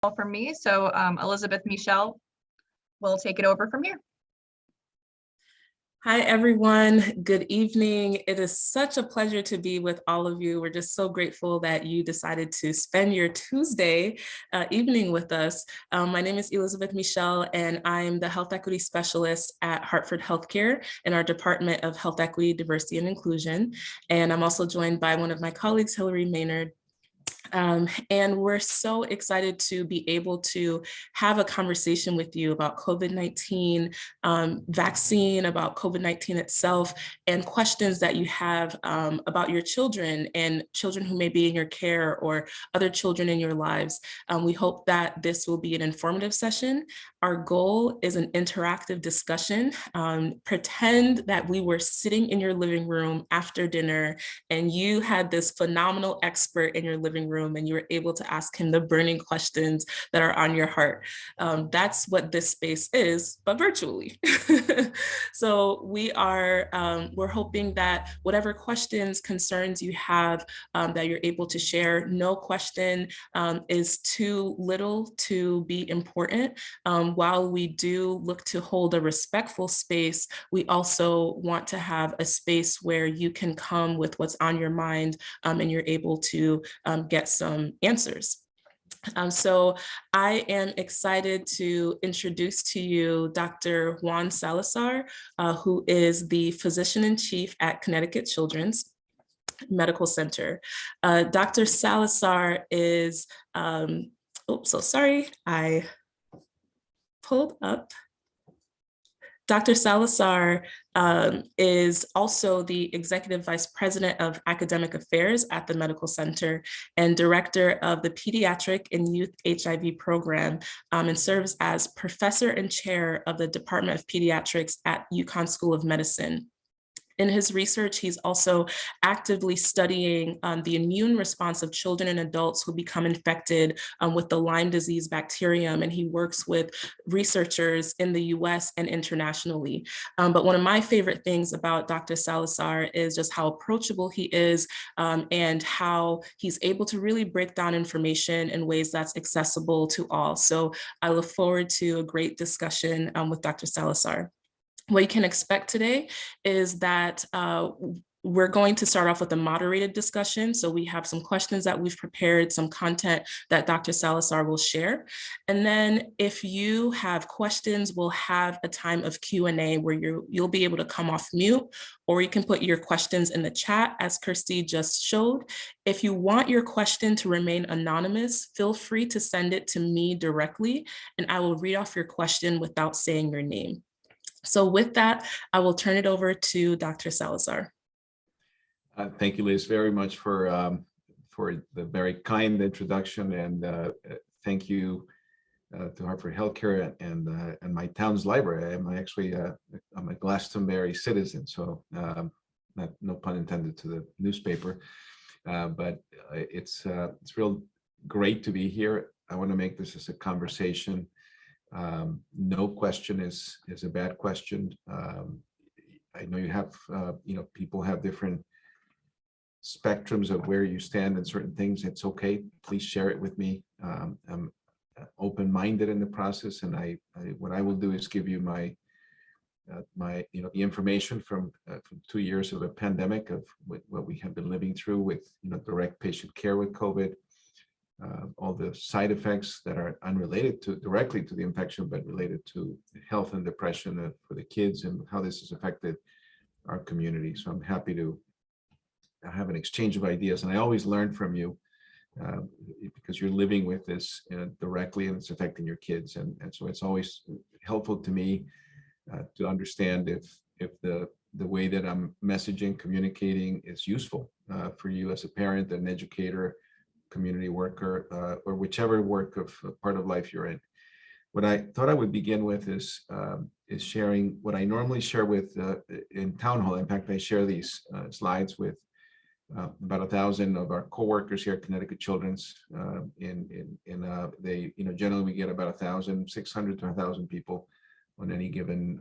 from me. So Elizabeth Michelle will take it over from here. Hi, everyone. Good evening. It is such a pleasure to be with all of you. We're just so grateful that you decided to spend your Tuesday evening with us. My name is Elizabeth Michelle, and I'm the Health Equity Specialist at Hartford HealthCare in our Department of Health Equity, Diversity, and Inclusion. And I'm also joined by one of my colleagues, Hillary Maynard. And we're so excited to be able to have a conversation with you about COVID-19 vaccine, about COVID-19 itself, and questions that you have about your children and children who may be in your care or other children in your lives. We hope that this will be an informative session. Our goal is an interactive discussion. Pretend that we were sitting in your living room after dinner and you had this phenomenal expert in your living room and you were able to ask him the burning questions that are on your heart. That's what this space is, but virtually. So we're hoping that whatever questions, concerns you have, that you're able to share. No question is too little to be important. While we do look to hold a respectful space, we also want to have a space where you can come with what's on your mind and you're able to get some answers. So I am excited to introduce to you Dr. Juan Salazar, who is the physician-in-chief at Connecticut Children's Medical Center. Dr. Salazar is, I pulled up. Dr. Salazar is also the Executive Vice President of Academic Affairs at the Medical Center and Director of the Pediatric and Youth HIV Program, and serves as Professor and Chair of the Department of Pediatrics at UConn School of Medicine. In his research, he's also actively studying the immune response of children and adults who become infected with the Lyme disease bacterium, and he works with researchers in the US and internationally. But one of my favorite things about Dr. Salazar is just how approachable he is and how he's able to really break down information in ways that's accessible to all. So I look forward to a great discussion with Dr. Salazar. What you can expect today is that we're going to start off with a moderated discussion. So we have some questions that we've prepared, some content that Dr. Salazar will share. And then if you have questions, we'll have a time of Q&A where you'll be able to come off mute, or you can put your questions in the chat as Kirsty just showed. If you want your question to remain anonymous, feel free to send it to me directly, and I will read off your question without saying your name. So with that, I will turn it over to Dr. Salazar. Thank you, Liz, very much for the very kind introduction, and thank you to Hartford HealthCare and my town's library. I'm a Glastonbury citizen, so no pun intended to the newspaper, but it's real great to be here. I want to make this as a conversation. No question is a bad question. I know you have, people have different spectrums of where you stand in certain things. It's okay. Please share it with me. I'm open-minded in the process, and what I will do is give you my the information from 2 years of a pandemic of what we have been living through with direct patient care with COVID. All the side effects that are unrelated directly to the infection, but related to health and depression for the kids and how this has affected our community. So I'm happy to have an exchange of ideas. And I always learn from you because you're living with this directly and it's affecting your kids. And so it's always helpful to me to understand if the way that I'm messaging, communicating is useful for you as a parent, an educator, community worker, or whichever part of life you're in. What I thought I would begin with is sharing what I normally share with in town hall. In fact, I share these slides with about 1,000 of our coworkers here at Connecticut Children's. They generally we get about 1,600 to 1,000 people on any given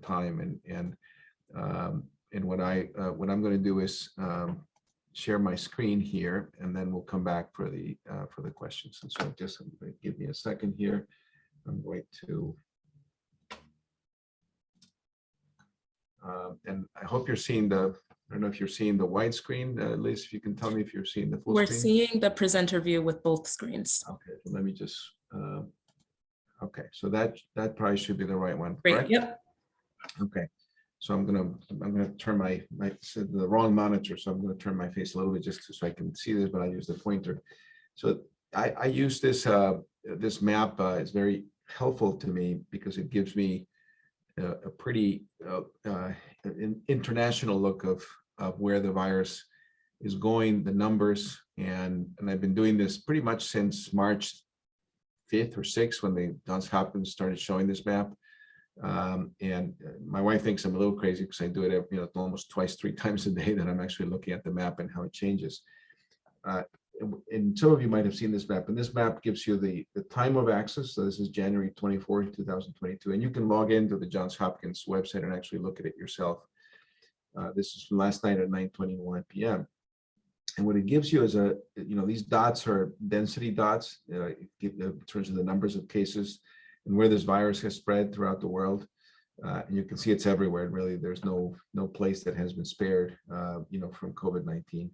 time. And what I'm going to do is share my screen here, and then we'll come back for the questions. And so just give me a second here. I'm going to, and I hope you're seeing the, I don't know if you're seeing the widescreen, Liz, if you can tell me if you're seeing the full We're screen. seeing the presenter view with both screens. Okay, so let me just, okay, so that probably should be the right one, Great, correct? yep. Okay, so I'm gonna turn my the wrong monitor, so I'm gonna turn my face a little bit just so I can see this, but I use the pointer. So I use this this map. It's very helpful to me because it gives me a pretty international look of where the virus is going, the numbers, and I've been doing this pretty much since March 5th or 6th when the Johns Hopkins started showing this map. And my wife thinks I'm a little crazy because I do it every, almost twice, 3 times a day that I'm actually looking at the map and how it changes. And some of you might have seen this map, and this map gives you the time of access. So this is January 24th, 2022, and you can log into the Johns Hopkins website and actually look at it yourself. This is from last night at 9:21 p.m. And what it gives you is these dots are density dots in terms of the numbers of cases and where this virus has spread throughout the world. And you can see it's everywhere. And really, there's no place that has been spared, from COVID-19.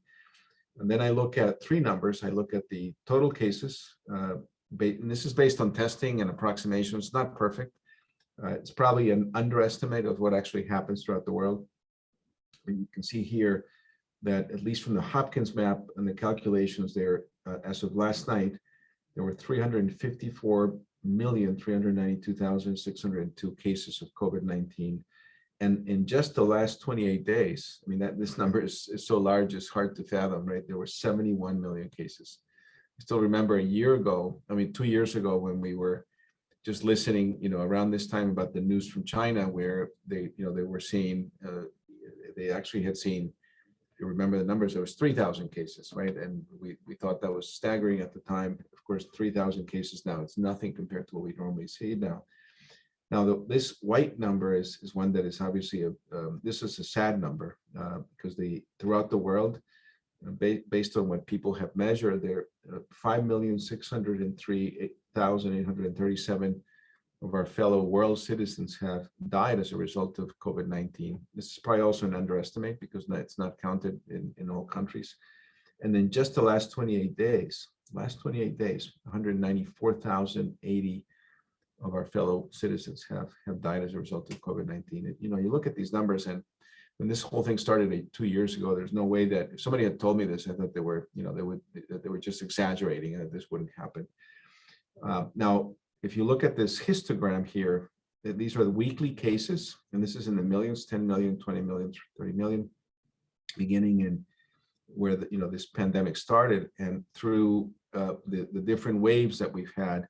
And then I look at 3 numbers. I look at the total cases, and this is based on testing and approximation. It's not perfect. It's probably an underestimate of what actually happens throughout the world. And you can see here that at least from the Hopkins map and the calculations there, as of last night, there were 354,392,602 cases of COVID-19. And in just the last 28 days, I mean, this number is so large, it's hard to fathom, right? There were 71 million cases. I still remember 2 years ago when we were just listening, around this time about the news from China, where they were seeing, they actually had seen, if you remember the numbers, there was 3,000 cases, right? And we thought that was staggering at the time. Of course, 3,000 cases now, it's nothing compared to what we normally see now. Now, this white number is one that is obviously this is a sad number because throughout the world, based on what people have measured, there 5,603,837 of our fellow world citizens have died as a result of COVID-19. This is probably also an underestimate because it's not counted in all countries. And then just the last 28 days, 194,080 of our fellow citizens have died as a result of COVID-19. You look at these numbers, and when this whole thing started 2 years ago, there's no way that if somebody had told me this, I thought they were just exaggerating, and this wouldn't happen. Now, if you look at this histogram here, these are the weekly cases, and this is in the millions, 10 million, 20 million, 30 million, beginning in where this pandemic started and through the different waves that we've had.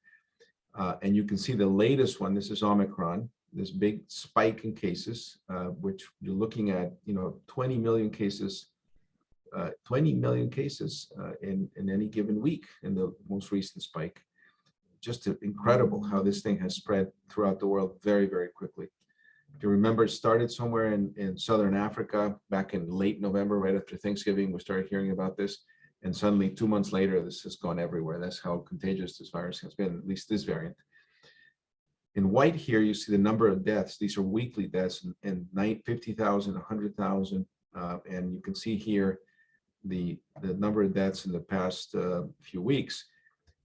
And you can see the latest one, this is Omicron, this big spike in cases, which you're looking at, 20 million cases in any given week in the most recent spike. Just incredible how this thing has spread throughout the world very, very quickly. If you remember, it started somewhere in Southern Africa back in late November, right after Thanksgiving, we started hearing about this. And suddenly 2 months later, this has gone everywhere. That's how contagious this virus has been, at least this variant. In white here, you see the number of deaths. These are weekly deaths, and 50,000, 100,000. And you can see here the number of deaths in the past few weeks.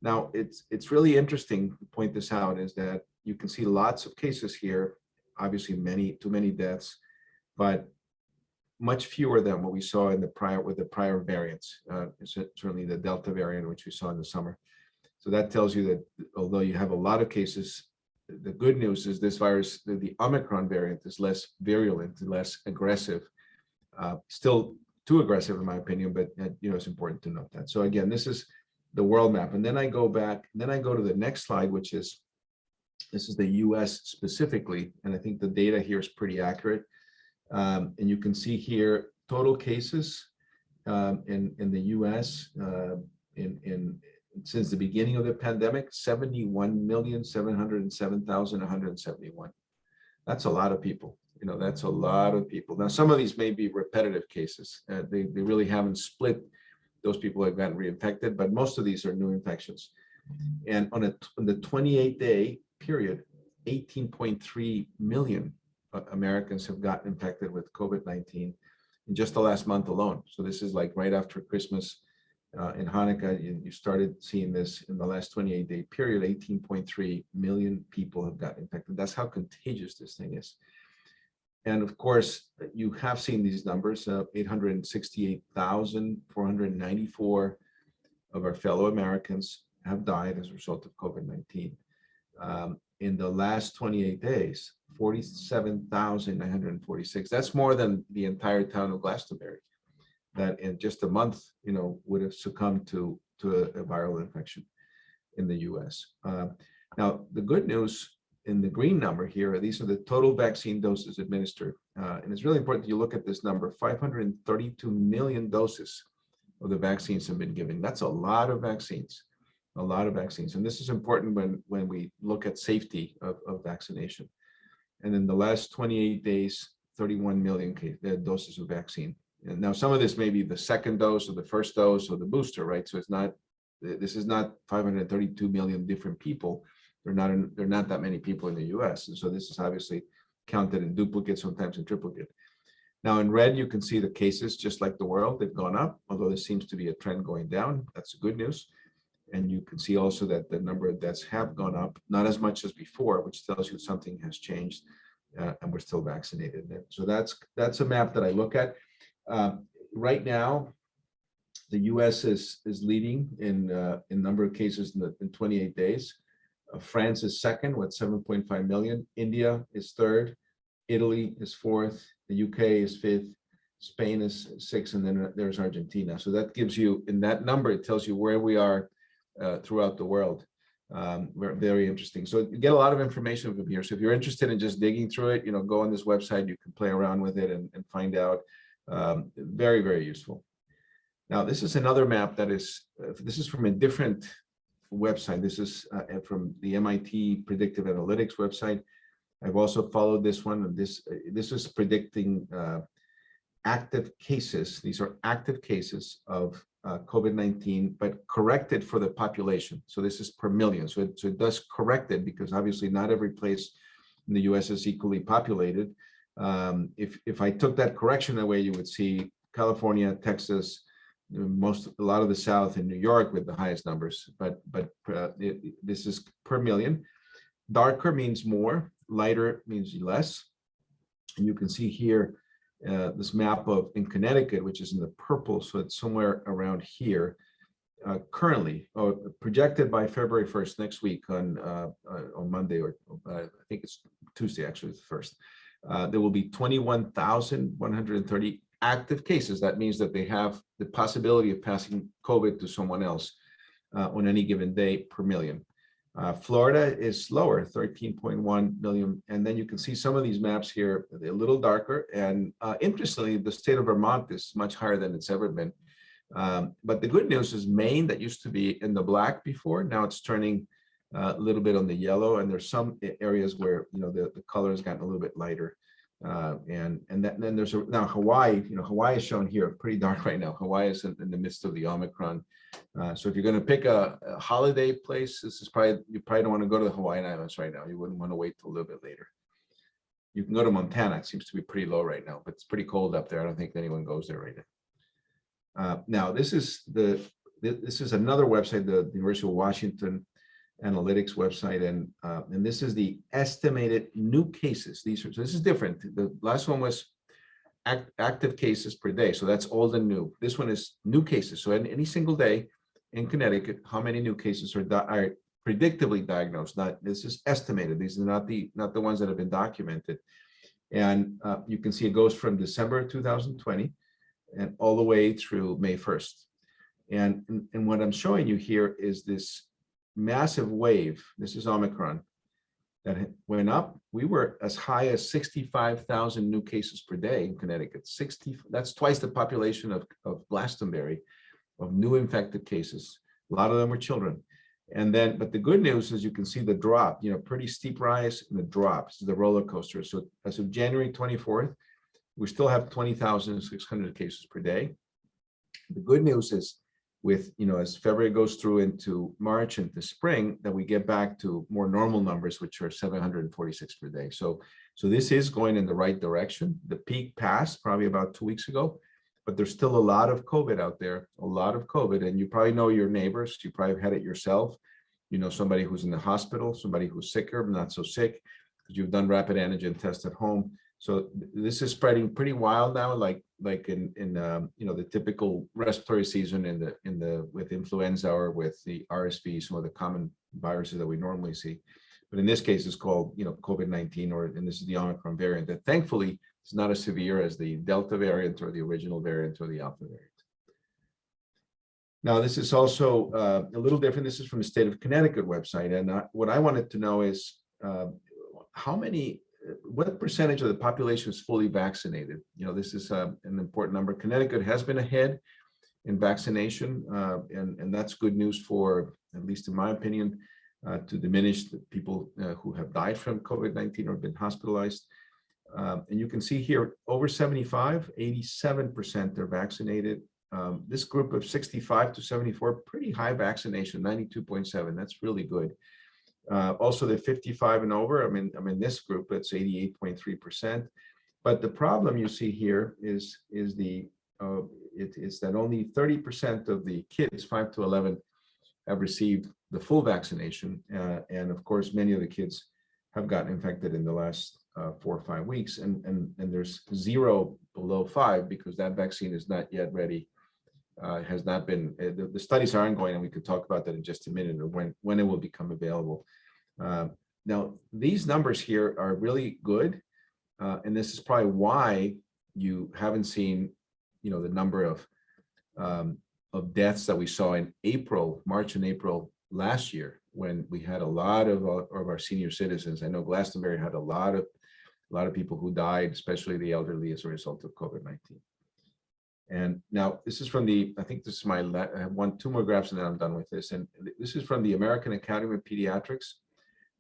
Now, it's really interesting to point this out, is that you can see lots of cases here, obviously too many deaths, but much fewer than what we saw with the prior variants, certainly the Delta variant, which we saw in the summer. So that tells you that although you have a lot of cases, the good news is this virus, the Omicron variant, is less virulent, less aggressive, still too aggressive in my opinion, but it's important to note that. So again, this is the world map. And then I go back, and then I go to the next slide, which is, this is the US specifically. And I think the data here is pretty accurate. And you can see here total cases in the US since the beginning of the pandemic, 71,707,171. That's a lot of people. That's a lot of people. Now, some of these may be repetitive cases. They really haven't split those people who have gotten reinfected, but most of these are new infections. And on the 28-day period, 18.3 million Americans have gotten infected with COVID-19 in just the last month alone. So this is like right after Christmas and Hanukkah, you started seeing this in the last 28-day period. 18.3 million people have gotten infected. That's how contagious this thing is. And of course, you have seen these numbers, 868,494 of our fellow Americans have died as a result of COVID-19. In the last 28 days, 47,946. That's more than the entire town of Glastonbury, that in just a month, would have succumbed to a viral infection in the US. Now, the good news in the green number here, these are the total vaccine doses administered. And it's really important you look at this number. 532 million doses of the vaccines have been given. That's a lot of vaccines, a lot of vaccines. And this is important when we look at safety of vaccination. And in the last 28 days, 31 million doses of vaccine. And now some of this may be the second dose or the first dose or the booster, right? So this is not 532 million different people. There are not that many people in the US. And so this is obviously counted in duplicate, sometimes in triplicate. Now in red, you can see the cases, just like the world, they've gone up, although there seems to be a trend going down. That's good news. And you can see also that the number of deaths have gone up, not as much as before, which tells you something has changed and we're still vaccinated. And so that's a map that I look at. Right now, the US is leading in number of cases in 28 days. France is second with 7.5 million. India is third. Italy is fourth. The UK is fifth. Spain is sixth. And then there's Argentina. So that gives you, in that number, it tells you where we are throughout the world. Very interesting. So you get a lot of information from here. So if you're interested in just digging through it, go on this website. You can play around with it and find out. Very, very useful. Now, this is another map this is from a different website. This is from the MIT Predictive Analytics website. I've also followed this one. This is predicting active cases. These are active cases of COVID-19, but corrected for the population. So this is per million. So it does correct it because obviously not every place in the US is equally populated. If I took that correction away, you would see California, Texas, a lot of the South, and New York with the highest numbers, but this is per million. Darker means more, lighter means less. And you can see here this map in Connecticut, which is in the purple, so it's somewhere around here. Currently, projected by February 1st, next week on Monday, or I think it's Tuesday, actually, it's the 1st. There will be 21,130 active cases. That means that they have the possibility of passing COVID to someone else on any given day per million. Florida is lower, 13.1 million. And then you can see some of these maps here, they're a little darker. And interestingly, the state of Vermont is much higher than it's ever been. But the good news is Maine, that used to be in the black before, now it's turning a little bit on the yellow. And there's some areas where, the color has gotten a little bit lighter. And then there's now Hawaii, Hawaii is shown here pretty dark right now. Hawaii is in the midst of the Omicron. So if you're going to pick a holiday place, you probably don't want to go to the Hawaiian Islands right now. You wouldn't want to wait till a little bit later. You can go to Montana. It seems to be pretty low right now, but it's pretty cold up there. I don't think anyone goes there right now. Now this is another website, the University of Washington Analytics website, and this is the estimated new cases. So this is different. The last one was active cases per day, so that's old and new. This one is new cases. So in any single day in Connecticut, how many new cases are predictably diagnosed? This is estimated. These are not the ones that have been documented. And you can see it goes from December 2020 and all the way through May 1st. And what I'm showing you here is this massive wave. This is Omicron that went up. We were as high as 65,000 new cases per day in Connecticut. That's twice the population of Glastonbury, of new infected cases. A lot of them were children. And then, but the good news is you can see the drop, pretty steep rise and the drop. This is the roller coaster. So as of January 24th, we still have 20,600 cases per day. The good news is with, as February goes through into March and the spring, that we get back to more normal numbers, which are 746 per day. So this is going in the right direction. The peak passed probably about 2 weeks ago, but there's still a lot of COVID out there, a lot of COVID. And you probably know your neighbors, you probably had it yourself. Somebody who's in the hospital, somebody who's sicker, but not so sick, because you've done rapid antigen tests at home. So this is spreading pretty wild now, like in the typical respiratory season with influenza or with the RSV, some of the common viruses that we normally see. But in this case, it's called COVID-19, and this is the Omicron variant that thankfully is not as severe as the Delta variant or the original variant or the Alpha variant. Now, this is also a little different. This is from the state of Connecticut website, and what I wanted to know is what percentage of the population is fully vaccinated? This is an important number. Connecticut has been ahead in vaccination, and that's good news for, at least in my opinion, to diminish the people who have died from COVID-19 or been hospitalized. And you can see here, over 75, 87% are vaccinated. This group of 65 to 74, pretty high vaccination, 92.7. That's really good. Also, the 55 and over, I'm in this group, it's 88.3%. But the problem you see here is that only 30% of the kids 5 to 11 have received the full vaccination, and of course, many of the kids have gotten infected in the last 4 or 5 weeks, and there's 0 below 5 because that vaccine is not yet ready. Has not been, the studies are ongoing, and we could talk about that in just a minute, or when it will become available. Now, these numbers here are really good, and this is probably why you haven't seen, the number of deaths that we saw in March and April last year, when we had a lot of our senior citizens. I know Glastonbury had a lot of people who died, especially the elderly, as a result of COVID-19. And now this is from I think this is I have 2 more graphs and then I'm done with this. And this is from the American Academy of Pediatrics.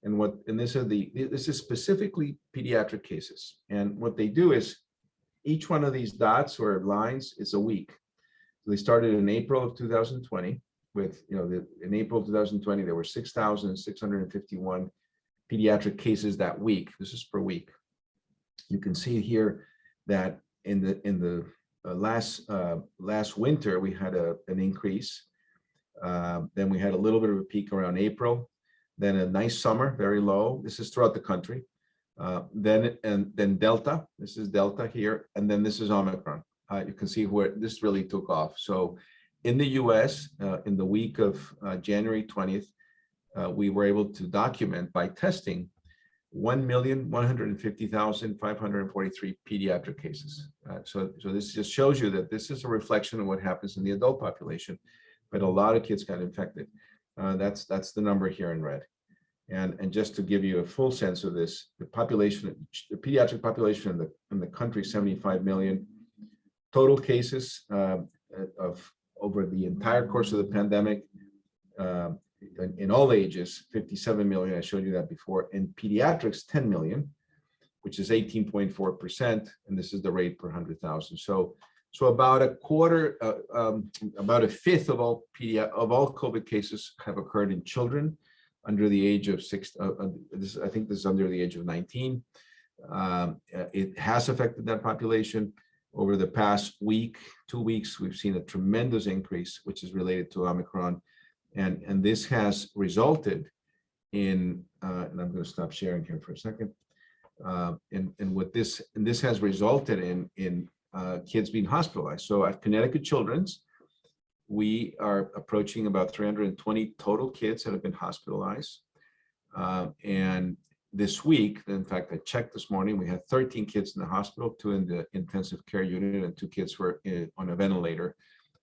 And this is specifically pediatric cases. And what they do is each one of these dots or lines is a week. So they started in April of 2020 with, in April 2020, there were 6,651 pediatric cases that week. This is per week. You can see here that in the last winter, we had an increase. Then we had a little bit of a peak around April, then a nice summer, very low. This is throughout the country. Then Delta, this is Delta here, and then this is Omicron. You can see where this really took off. So in the US, in the week of January 20th, we were able to document by testing 1,150,543 pediatric cases. So this just shows you that this is a reflection of what happens in the adult population, but a lot of kids got infected. That's the number here in red. And just to give you a full sense of this, the pediatric population in the country, 75 million. Total cases of over the entire course of the pandemic, in all ages, 57 million, I showed you that before. In pediatrics, 10 million, which is 18.4%, and this is the rate per 100,000. So about a quarter, about a fifth of all COVID cases have occurred in children under the age of 6. I think this is under the age of 19. It has affected that population. Over the past 2 weeks, we've seen a tremendous increase, which is related to Omicron. And this has resulted in, and I'm going to stop sharing here for a second. And this has resulted in kids being hospitalized. So at Connecticut Children's, we are approaching about 320 total kids that have been hospitalized. And this week, in fact, I checked this morning, we had 13 kids in the hospital, 2 in the intensive care unit, and 2 kids were on a ventilator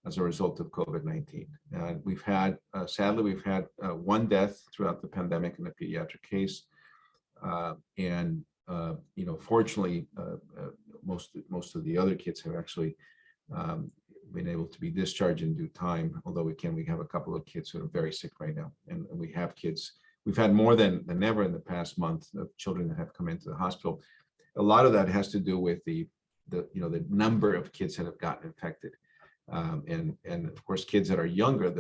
as a result of COVID-19. We've had, sadly, 1 death throughout the pandemic in a pediatric case. Fortunately, most of the other kids have actually been able to be discharged in due time, although we have a couple of kids who are very sick right now. And we have kids, we've had more than ever in the past month of children that have come into the hospital. A lot of that has to do with the number of kids that have gotten infected. And of course, kids that are younger,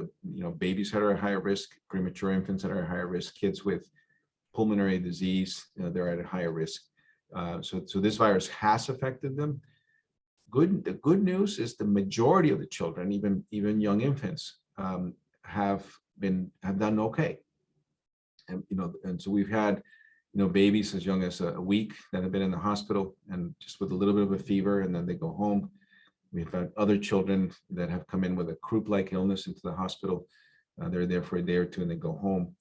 babies that are at higher risk, premature infants that are at higher risk, kids with pulmonary disease, they're at a higher risk. So this virus has affected them. The good news is the majority of the children, even young infants, have done okay. And so we've had babies as young as a week that have been in the hospital and just with a little bit of a fever, and then they go home. We've had other children that have come in with a croup-like illness into the hospital. They're there for a day or two and they go home.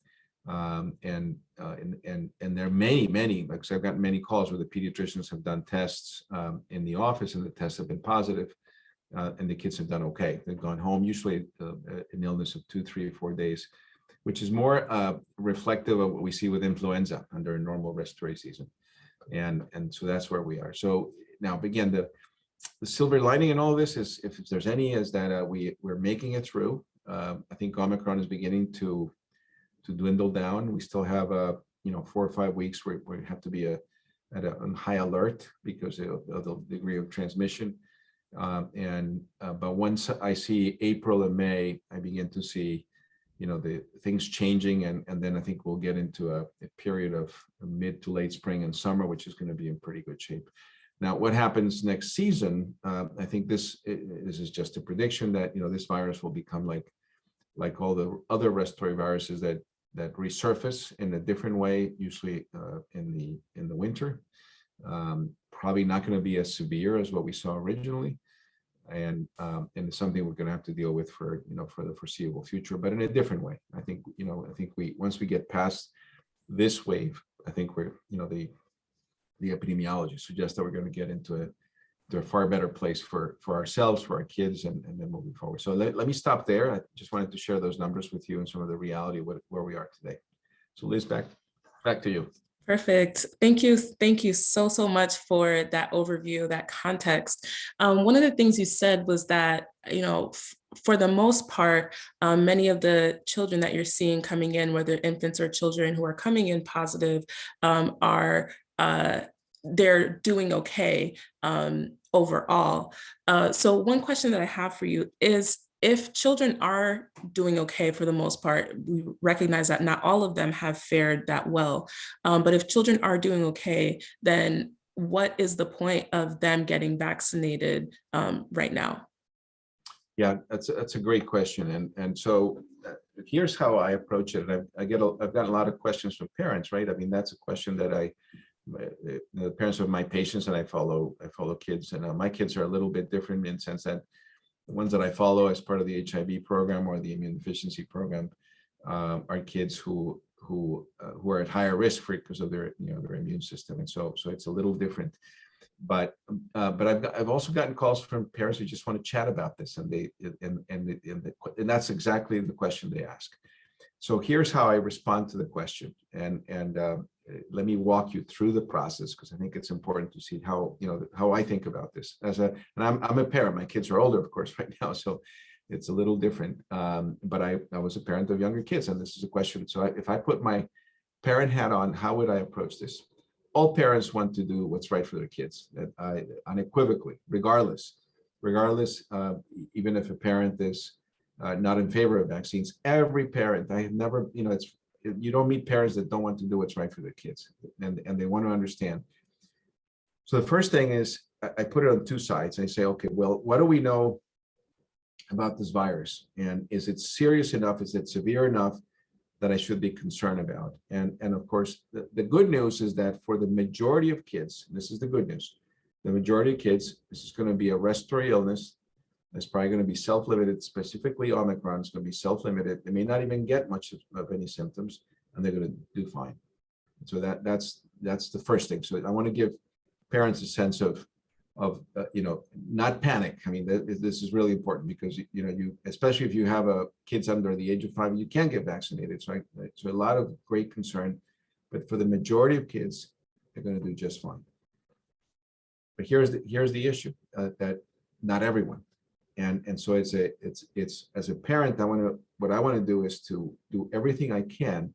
And there are many, because I've gotten many calls where the pediatricians have done tests in the office and the tests have been positive, and the kids have done okay. They've gone home, usually an illness of 2, 3, or 4 days, which is more reflective of what we see with influenza under a normal respiratory season. And so that's where we are. So now, again, the silver lining in all of this is, if there's any, is that we're making it through. I think Omicron is beginning to dwindle down. We still have 4 or 5 weeks where we have to be on high alert because of the degree of transmission. But once I see April and May, I begin to see the things changing, and then I think we'll get into a period of mid to late spring and summer, which is going to be in pretty good shape. Now, what happens next season? I think this is just a prediction that this virus will become like all the other respiratory viruses that resurface in a different way, usually in the winter. Probably not going to be as severe as what we saw originally, and it's something we're going to have to deal with for the foreseeable future, but in a different way. I think once we get past this wave, I think we're the epidemiology suggests that we're going to get into a far better place for ourselves, for our kids, and then moving forward. So let me stop there. I just wanted to share those numbers with you and some of the reality of where we are today. So Liz, back to you. Perfect. Thank you. Thank you so much for that overview, that context. One of the things you said was that, for the most part, many of the children that you're seeing coming in, whether infants or children who are coming in positive, they're doing okay overall. So one question that I have for you is, if children are doing okay for the most part, we recognize that not all of them have fared that well, but if children are doing okay, then what is the point of them getting vaccinated right now? Yeah, that's a great question, and so here's how I approach it. I've gotten a lot of questions from parents, right? I mean, that's a question that the parents of my patients, and I follow kids, and my kids are a little bit different in the sense that the ones that I follow as part of the HIV program or the immune deficiency program are kids who are at higher risk because of their immune system, and so it's a little different. But I've also gotten calls from parents who just want to chat about this, and that's exactly the question they ask. So here's how I respond to the question, and let me walk you through the process, because I think it's important to see how I think about this. And I'm a parent. My kids are older, of course, right now, so it's a little different. But I was a parent of younger kids, and this is a question. So if I put my parent hat on, how would I approach this? All parents want to do what's right for their kids, unequivocally, regardless. Even if a parent is not in favor of vaccines, every parent, I have never, you don't meet parents that don't want to do what's right for their kids, and they want to understand. So the first thing is, I put it on two sides. I say, okay, well, what do we know about this virus? And is it serious enough? Is it severe enough that I should be concerned about? And of course, the good news is that for the majority of kids, this is the good news, the majority of kids, this is going to be a respiratory illness. It's probably going to be self-limited, specifically Omicron. It's going to be self-limited. They may not even get much of any symptoms, and they're going to do fine. So that's the first thing. So I want to give parents a sense of not panic. I mean, this is really important, because you especially if you have kids under the age of 5, you can get vaccinated. So a lot of great concern, but for the majority of kids, they're going to do just fine. But here's the issue, that not everyone. And so it's as a parent, what I want to do is to do everything I can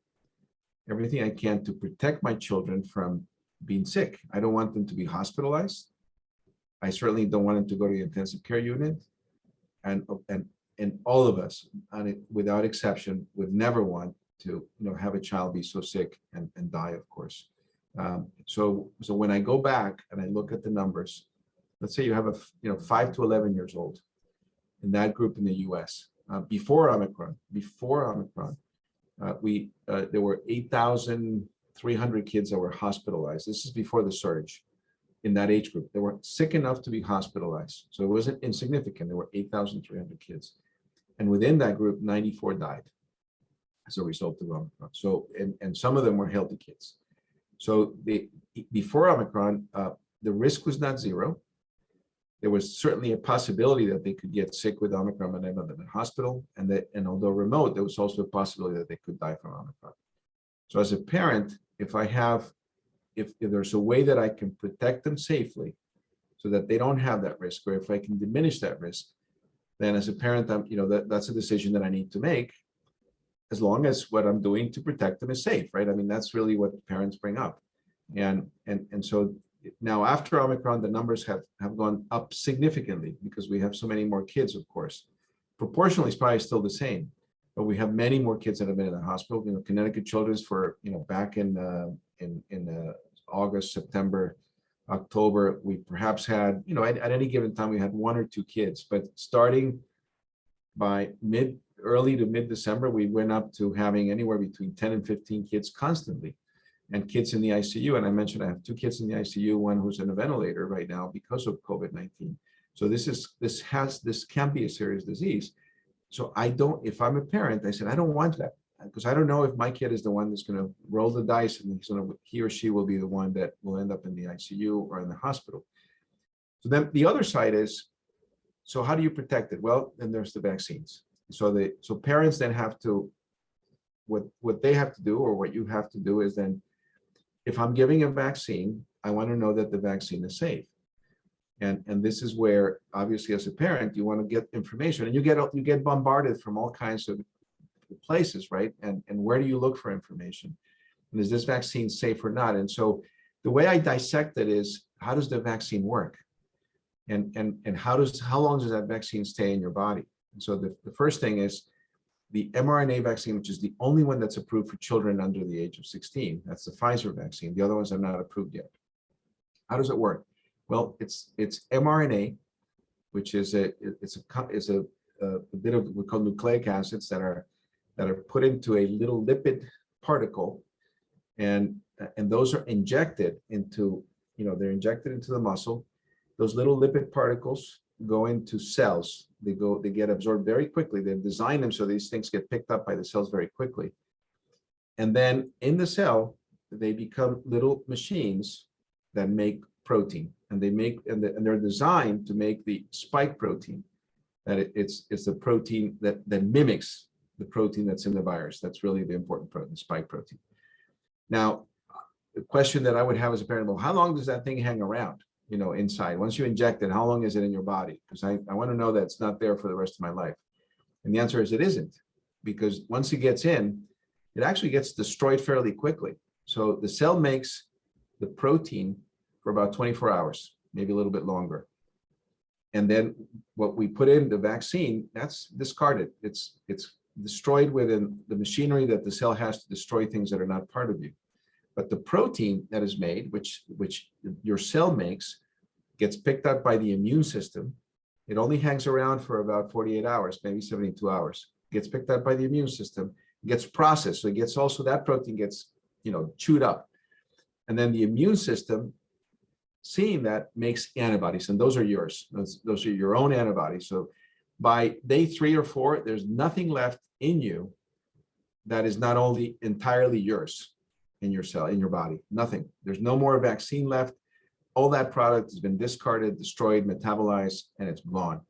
to protect my children from being sick. I don't want them to be hospitalized. I certainly don't want them to go to the intensive care unit. And all of us, without exception, would never want to have a child be so sick and die, of course. So when I go back and I look at the numbers, let's say you have 5 to 11 years old in that group in the US, before Omicron, there were 8,300 kids that were hospitalized. This is before the surge in that age group. They were sick enough to be hospitalized. So it wasn't insignificant. There were 8,300 kids. And within that group, 94 died as a result of Omicron. So, and some of them were healthy kids. So before Omicron, the risk was not zero. There was certainly a possibility that they could get sick with Omicron and end up in the hospital. And although remote, there was also a possibility that they could die from Omicron. So as a parent, if there's a way that I can protect them safely so that they don't have that risk, or if I can diminish that risk, then as a parent, that's a decision that I need to make, as long as what I'm doing to protect them is safe, right? I mean, that's really what parents bring up. And so now after Omicron, the numbers have gone up significantly because we have so many more kids, of course. Proportionally, it's probably still the same, but we have many more kids that have been in the hospital. Connecticut Children's back in August, September, October, we perhaps had, at any given time, we had 1 or 2 kids, but starting by early to mid-December, we went up to having anywhere between 10 and 15 kids constantly, and kids in the ICU. And I mentioned I have 2 kids in the ICU, one who's in a ventilator right now because of COVID-19. So this can be a serious disease. So if I'm a parent, I said, I don't want that, because I don't know if my kid is the one that's going to roll the dice and he or she will be the one that will end up in the ICU or in the hospital. So then the other side is, so how do you protect it? Well, then there's the vaccines. So parents then have to, what they have to do, or what you have to do, is then, if I'm giving a vaccine, I want to know that the vaccine is safe. And this is where, obviously, as a parent, you want to get information, and you get bombarded from all kinds of places, right? And where do you look for information? And is this vaccine safe or not? And so the way I dissect it is, how does the vaccine work? And how long does that vaccine stay in your body? And so the first thing is the mRNA vaccine, which is the only one that's approved for children under the age of 16. That's the Pfizer vaccine. The other ones are not approved yet. How does it work? Well, it's mRNA, which is a bit of what we call nucleic acids that are put into a little lipid particle, and those are injected into, they're injected into the muscle. Those little lipid particles go into cells. They get absorbed very quickly. They've designed them so these things get picked up by the cells very quickly. And then in the cell, they become little machines that make protein, and they're designed to make the spike protein. That it's the protein that mimics the protein that's in the virus. That's really the important protein, the spike protein. Now, the question that I would have as a parent, well, how long does that thing hang around? Inside. Once you inject it, how long is it in your body? Because I want to know that it's not there for the rest of my life. And the answer is it isn't, because once it gets in, it actually gets destroyed fairly quickly. So the cell makes the protein for about 24 hours, maybe a little bit longer. And then what we put in the vaccine, that's discarded. It's destroyed within the machinery that the cell has to destroy things that are not part of you. But the protein that is made, which your cell makes, gets picked up by the immune system. It only hangs around for about 48 hours, maybe 72 hours. Gets picked up by the immune system, gets processed. So that protein gets, chewed up. And then the immune system, seeing that, makes antibodies, and those are yours. Those are your own antibodies. So by day 3 or 4, there's nothing left in you that is not only entirely yours in your cell, in your body, nothing. There's no more vaccine left. All that product has been discarded, destroyed, metabolized, and it's gone.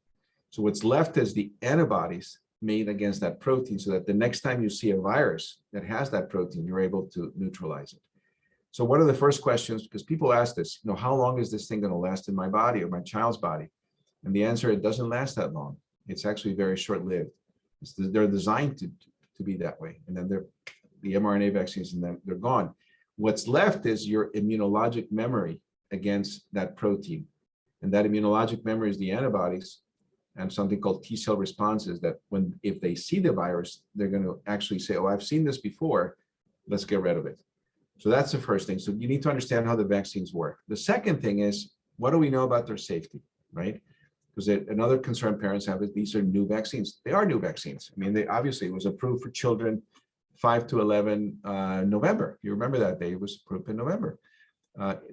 So what's left is the antibodies made against that protein, so that the next time you see a virus that has that protein, you're able to neutralize it. So one of the first questions, because people ask this, how long is this thing going to last in my body or my child's body? And the answer, it doesn't last that long. It's actually very short-lived. They're designed to be that way. And then the mRNA vaccines, and then they're gone. What's left is your immunologic memory against that protein. And that immunologic memory is the antibodies and something called T cell responses that if they see the virus, they're going to actually say, oh, I've seen this before, let's get rid of it. So that's the first thing. So you need to understand how the vaccines work. The second thing is, what do we know about their safety, right? Because another concern parents have is these are new vaccines. They are new vaccines. I mean, they obviously, it was approved for children 5 to 11 November. You remember that day, it was approved in November.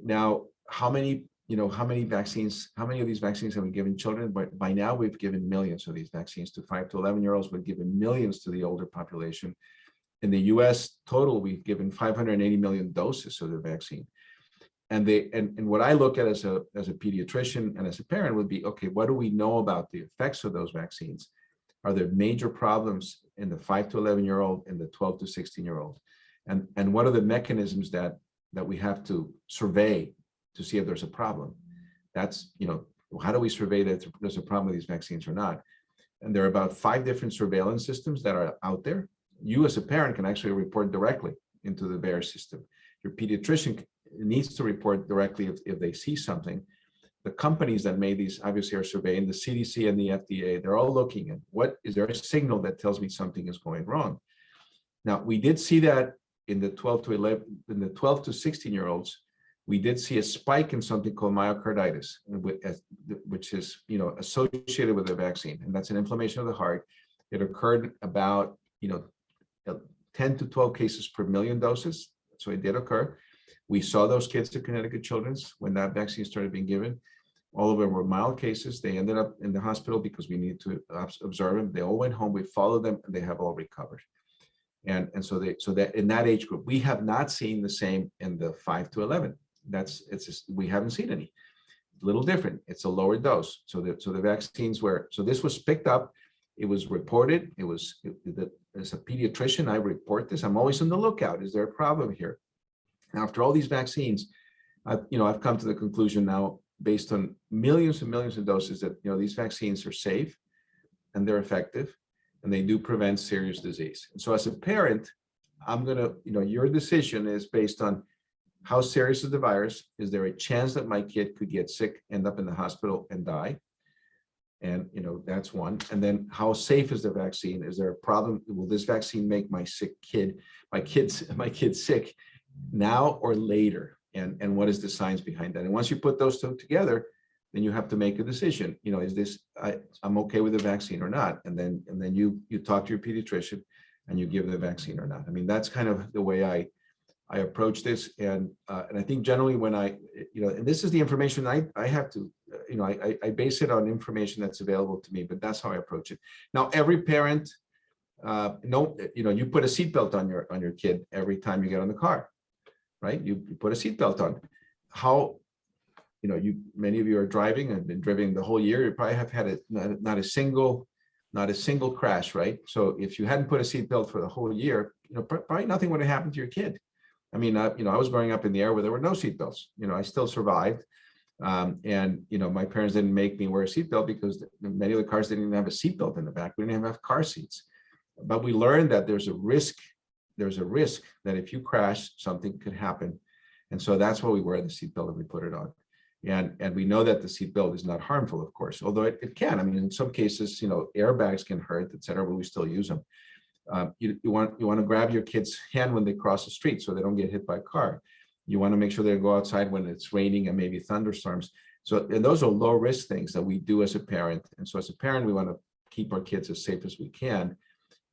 Now, how many vaccines, how many of these vaccines have we given children? But by now we've given millions of these vaccines to 5 to 11-year-olds. We've given millions to the older population. In the US total, we've given 580 million doses of the vaccine. And what I look at as a pediatrician and as a parent would be, okay, what do we know about the effects of those vaccines? Are there major problems in the 5 to 11-year-old and the 12 to 16-year-old? And what are the mechanisms that we have to survey to see if there's a problem? That's, how do we survey that there's a problem with these vaccines or not? And there are about 5 different surveillance systems that are out there. You as a parent can actually report directly into the VAERS system. Your pediatrician needs to report directly if they see something. The companies that made these obviously are surveying, the CDC and the FDA, they're all looking at is there a signal that tells me something is going wrong? Now, we did see that in the 12 to 16-year-olds, we did see a spike in something called myocarditis, which is associated with the vaccine, and that's an inflammation of the heart. It occurred about 10 to 12 cases per million doses, so it did occur. We saw those kids at Connecticut Children's when that vaccine started being given. All of them were mild cases. They ended up in the hospital because we needed to observe them. They all went home. We followed them, and they have all recovered. And so that in that age group, we have not seen the same in the 5 to 11. We haven't seen any. A little different. It's a lower dose. So the vaccines this was picked up. It was reported. As a pediatrician, I report this. I'm always on the lookout. Is there a problem here? After all these vaccines, I've come to the conclusion now, based on millions and millions of doses, that these vaccines are safe and they're effective, and they do prevent serious disease. And so, as a parent, I'm gonna, your decision is based on how serious is the virus. Is there a chance that my kid could get sick, end up in the hospital, and die? And that's one. And then, how safe is the vaccine? Is there a problem? Will this vaccine make my kids sick now or later? And what is the science behind that? And once you put those two together, then you have to make a decision. Is this I'm okay with the vaccine or not? And then you talk to your pediatrician and you give the vaccine or not. I mean, that's kind of the way I approach this. And I think generally when and this is the information I have to, I base it on information that's available to me, but that's how I approach it. Now, every parent, you put a seatbelt on your kid every time you get on the car, right? You put a seatbelt on. How, many of you are driving and been driving the whole year. You probably have had not a single crash, right? So if you hadn't put a seatbelt for the whole year, probably nothing would have happened to your kid. I mean, I was growing up in the era where there were no seatbelts. I still survived. And my parents didn't make me wear a seatbelt because many of the cars didn't even have a seatbelt in the back. We didn't even have car seats. But we learned that there's a risk that if you crash, something could happen. And so that's why we wear the seatbelt and we put it on. And we know that the seatbelt is not harmful, of course, although it can. I mean, in some cases, airbags can hurt, et cetera, but we still use them. You want to grab your kid's hand when they cross the street so they don't get hit by a car. You want to make sure they go outside when it's raining and maybe thunderstorms. And those are low risk things that we do as a parent. And so as a parent, we want to keep our kids as safe as we can.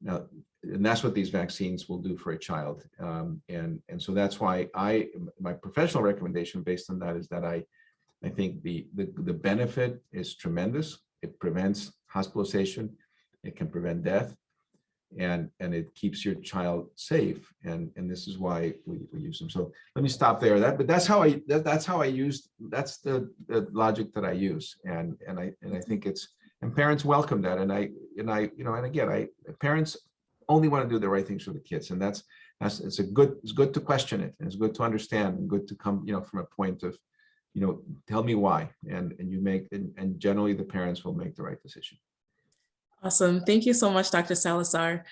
Now, and that's what these vaccines will do for a child. And so that's why my professional recommendation based on that is that I think the benefit is tremendous. It prevents hospitalization. It can prevent death. And it keeps your child safe, and this is why we use them. So let me stop there. That's the logic that I use, and I think and parents welcome that, and again, parents only want to do the right things for the kids, and it's good to question it, and it's good to understand, and good to come from a point of tell me why, and you make, and generally the parents will make the right decision. Awesome. Thank you so much, Dr. Salazar.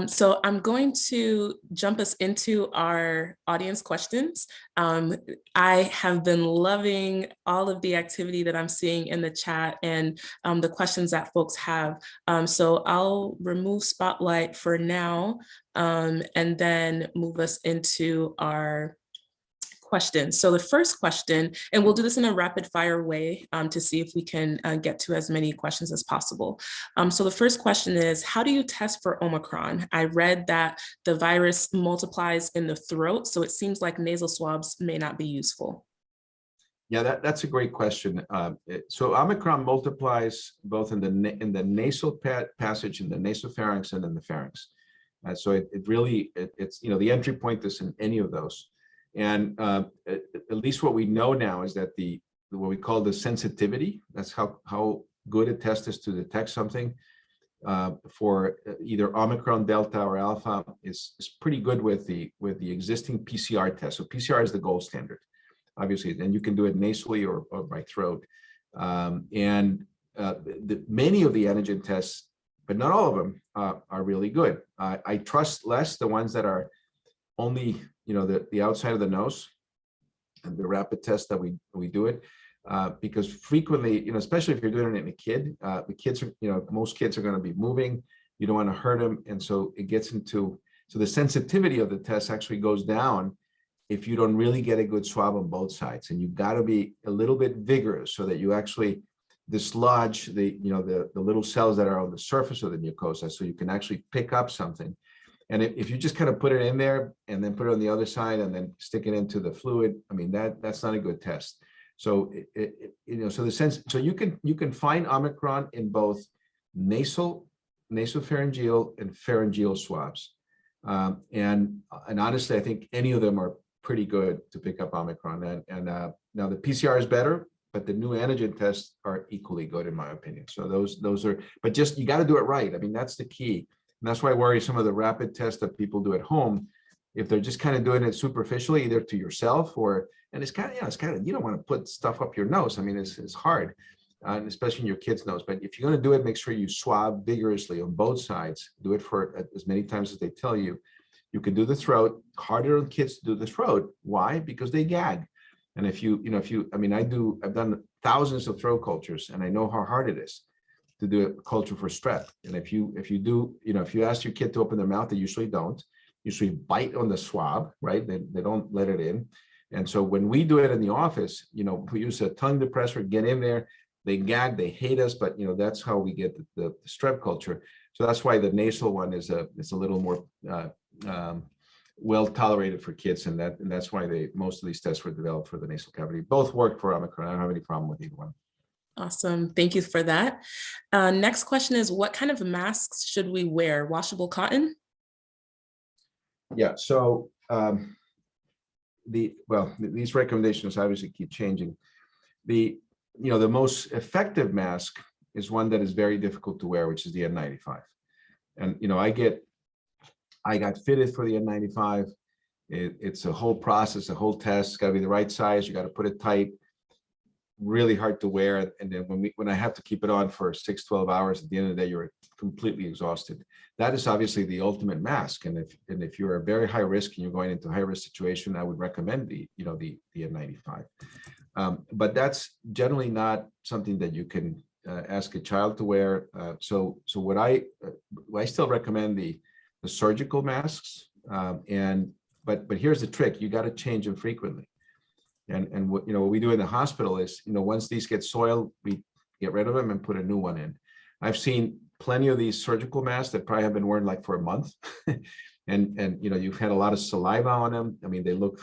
So I'm going to jump us into our audience questions. I have been loving all of the activity that I'm seeing in the chat and the questions that folks have. So I'll remove Spotlight for now and then move us into our questions. So the first question, and we'll do this in a rapid fire way to see if we can get to as many questions as possible. So the first question is, how do you test for Omicron? I read that the virus multiplies in the throat, so it seems like nasal swabs may not be useful. Yeah, that's a great question. So Omicron multiplies both in the nasal passage, in the nasopharynx, and in the pharynx. So it really, it's, the entry point is in any of those. And at least what we know now is that what we call the sensitivity, that's how good a test is to detect something for either Omicron, Delta, or Alpha is pretty good with the existing PCR test. So PCR is the gold standard, obviously, and you can do it nasally or by throat. Many of the antigen tests, but not all of them, are really good. I trust less the ones that are only the outside of the nose, and the rapid test that we do it, because frequently, especially if you're doing it in a kid, the kids are, most kids are going to be moving. You don't want to hurt them, and so it gets into, so the sensitivity of the test actually goes down if you don't really get a good swab on both sides, and you've got to be a little bit vigorous so that you actually dislodge the little cells that are on the surface of the mucosa, so you can actually pick up something. And if you just kind of put it in there and then put it on the other side and then stick it into the fluid, I mean, that's not a good test. So so you can find Omicron in both nasopharyngeal and pharyngeal swabs, and honestly, I think any of them are pretty good to pick up Omicron. And now the PCR is better, but the new antigen tests are equally good in my opinion. So those are, but just you got to do it right. I mean, that's the key. And that's why I worry some of the rapid tests that people do at home, if they're just kind of doing it superficially, either to yourself and it's kind of, you don't want to put stuff up your nose. I mean, it's hard, and especially in your kid's nose. But if you're going to do it, make sure you swab vigorously on both sides. Do it for as many times as they tell you. You can do the throat. Harder on kids to do the throat. Why? Because they gag. And if you, I mean, I've done thousands of throat cultures, and I know how hard it is to do a culture for strep. And if you ask your kid to open their mouth, they usually don't. Usually bite on the swab, right? They don't let it in. And so when we do it in the office, we use a tongue depressor, get in there, they gag, they hate us, but that's how we get the strep culture. So that's why the nasal one is a little more well tolerated for kids, and that's why most of these tests were developed for the nasal cavity. Both work for Omicron. I don't have any problem with either one. Awesome. Thank you for that. Next question is, what kind of masks should we wear? Washable cotton? Yeah, so these recommendations obviously keep changing. The most effective mask is one that is very difficult to wear, which is the N95. And I got fitted for the N95. It's a whole process, a whole test. It's got to be the right size. You got to put it tight. Really hard to wear, and then when I have to keep it on for 6-12 hours, at the end of the day, you're completely exhausted. That is obviously the ultimate mask, and if you're a very high risk and you're going into a high risk situation, I would recommend the N95. But that's generally not something that you can ask a child to wear. So what I still recommend the surgical masks, but here's the trick: you got to change them frequently. And what we do in the hospital is, once these get soiled, we get rid of them and put a new one in. I've seen plenty of these surgical masks that probably have been worn like for a month, and you've had a lot of saliva on them. I mean, they look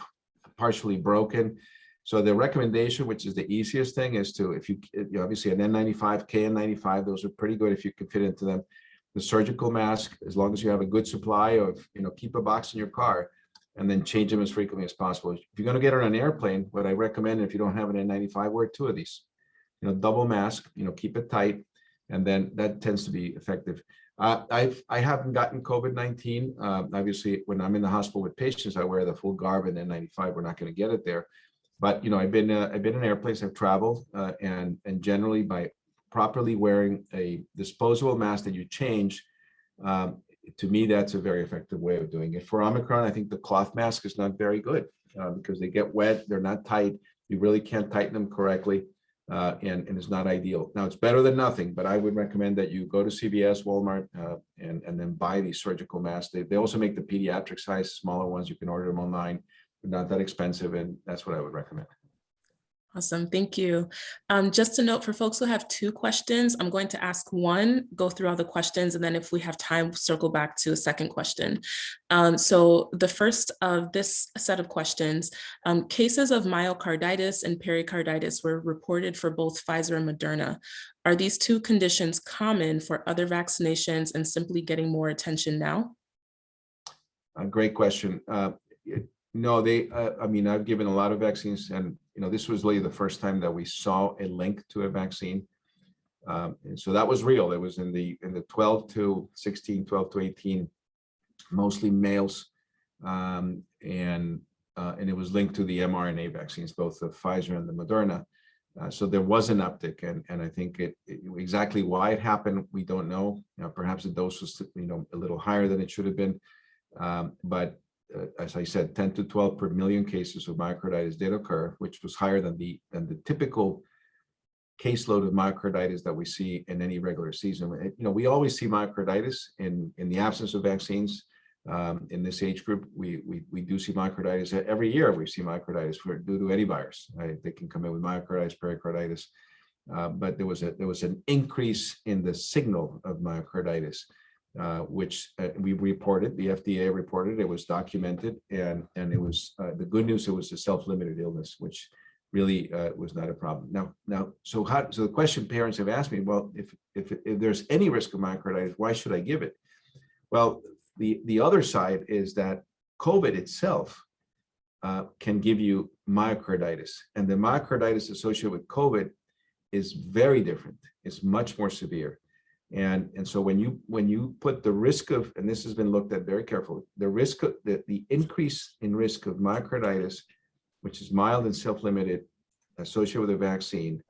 partially broken. So the recommendation, which is the easiest thing, is to, if you obviously an N95, KN95, those are pretty good if you can fit into them. The surgical mask, as long as you have a good supply of, keep a box in your car, and then change them as frequently as possible. If you're going to get on an airplane, what I recommend, if you don't have an N95, wear 2 of these. Double mask, keep it tight, and then that tends to be effective. I haven't gotten COVID-19. Obviously, when I'm in the hospital with patients, I wear the full garb and N95. We're not going to get it there. But I've been in airplanes, I've traveled, and generally by properly wearing a disposable mask that you change, to me, that's a very effective way of doing it. For Omicron, I think the cloth mask is not very good because they get wet, they're not tight. You really can't tighten them correctly, and it's not ideal. Now, it's better than nothing, but I would recommend that you go to CVS, Walmart, and then buy these surgical masks. They also make the pediatric size, smaller ones. You can order them online. They're not that expensive, and that's what I would recommend. Awesome, thank you. Just a note for folks who have 2 questions, I'm going to ask one, go through all the questions, and then if we have time, circle back to a second question. So the first of this set of questions, cases of myocarditis and pericarditis were reported for both Pfizer and Moderna. Are these 2 conditions common for other vaccinations and simply getting more attention now? A great question. No, I've given a lot of vaccines, and this was really the first time that we saw a link to a vaccine. And so that was real. It was in the 12 to 16, 12 to 18, mostly males. And it was linked to the mRNA vaccines, both the Pfizer and the Moderna. So there was an uptick, and I think exactly why it happened, we don't know. Perhaps the dose was a little higher than it should have been. But as I said, 10 to 12 per million cases of myocarditis did occur, which was higher than the typical caseload of myocarditis that we see in any regular season. We always see myocarditis in the absence of vaccines. In this age group, we do see myocarditis every year. We see myocarditis due to any virus. They can come in with myocarditis, pericarditis, but there was an increase in the signal of myocarditis. Which we reported, the FDA reported, it was documented, and it was the good news. It was a self-limited illness, which really was not a problem. So the question parents have asked me, well, if there's any risk of myocarditis, why should I give it? Well, the other side is that COVID itself can give you myocarditis, and the myocarditis associated with COVID is very different. It's much more severe. And so when you put the risk of, and this has been looked at very carefully, the risk of the increase in risk of myocarditis, which is mild and self-limited, associated with a vaccine,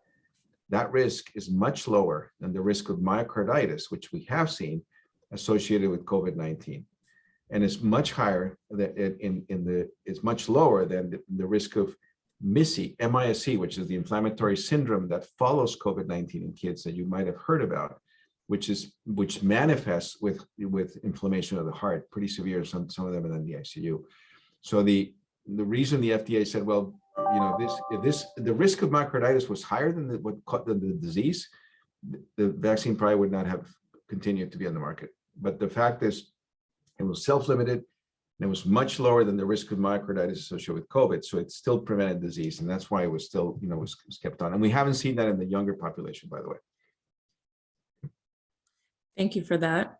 that risk is much lower than the risk of myocarditis, which we have seen associated with COVID-19, and it's much higher it's much lower than the risk of MIS-C, which is the inflammatory syndrome that follows COVID-19 in kids that you might have heard about, which manifests with inflammation of the heart, pretty severe. Some of them are in the ICU. So the reason the FDA said, well, the risk of myocarditis was higher than the disease, the vaccine probably would not have continued to be on the market. But the fact is, it was self-limited, and it was much lower than the risk of myocarditis associated with COVID. So it still prevented disease, and that's why it was still, was kept on. And we haven't seen that in the younger population, by the way. Thank you for that.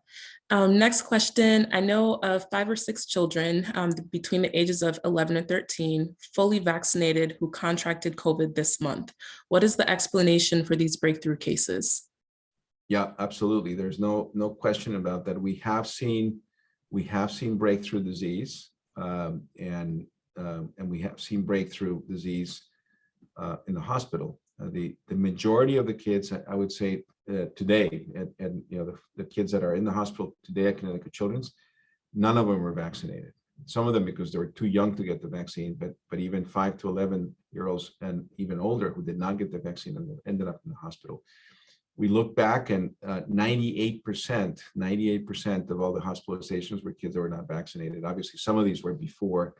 Next question. I know of 5 or 6 children between the ages of 11 and 13 fully vaccinated who contracted COVID this month. What is the explanation for these breakthrough cases? Yeah, absolutely. There's no question about that. We have seen breakthrough disease, and we have seen breakthrough disease in the hospital. The majority of the kids, I would say, today, and the kids that are in the hospital today at Connecticut Children's, none of them were vaccinated. Some of them because they were too young to get the vaccine, but even 5 to 11-year-olds and even older who did not get the vaccine and ended up in the hospital. We look back, and 98% of all the hospitalizations were kids that were not vaccinated. Obviously, some of these were before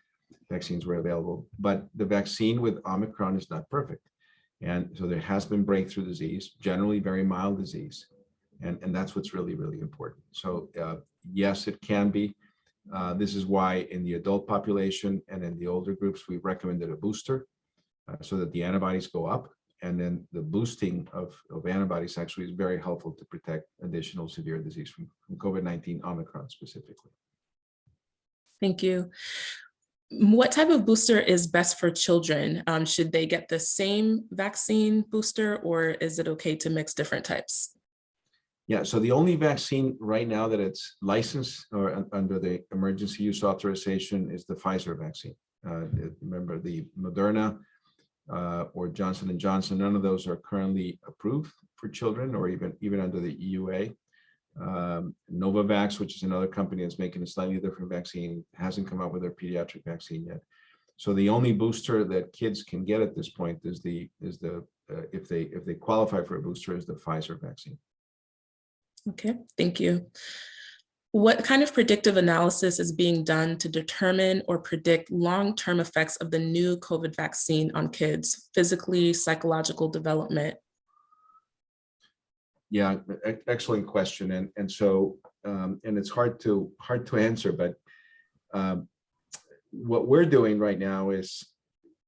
vaccines were available, but the vaccine with Omicron is not perfect. And so there has been breakthrough disease, generally very mild disease. And that's what's really, really important. So yes, it can be. This is why in the adult population and in the older groups, we recommended a booster so that the antibodies go up. And then the boosting of antibodies actually is very helpful to protect additional severe disease from COVID-19, Omicron specifically. Thank you. What type of booster is best for children? Should they get the same vaccine booster, or is it okay to mix different types? Yeah, so the only vaccine right now that it's licensed or under the emergency use authorization is the Pfizer vaccine. Remember, the Moderna or Johnson & Johnson. None of those are currently approved for children or even under the EUA. Novavax, which is another company that's making a slightly different vaccine, hasn't come up with their pediatric vaccine yet. So the only booster that kids can get at this point is if they qualify for a booster, is the Pfizer vaccine. Okay, thank you. What kind of predictive analysis is being done to determine or predict long-term effects of the new COVID vaccine on kids, physically, psychological development? Yeah, excellent question. And so it's hard to answer, but what we're doing right now is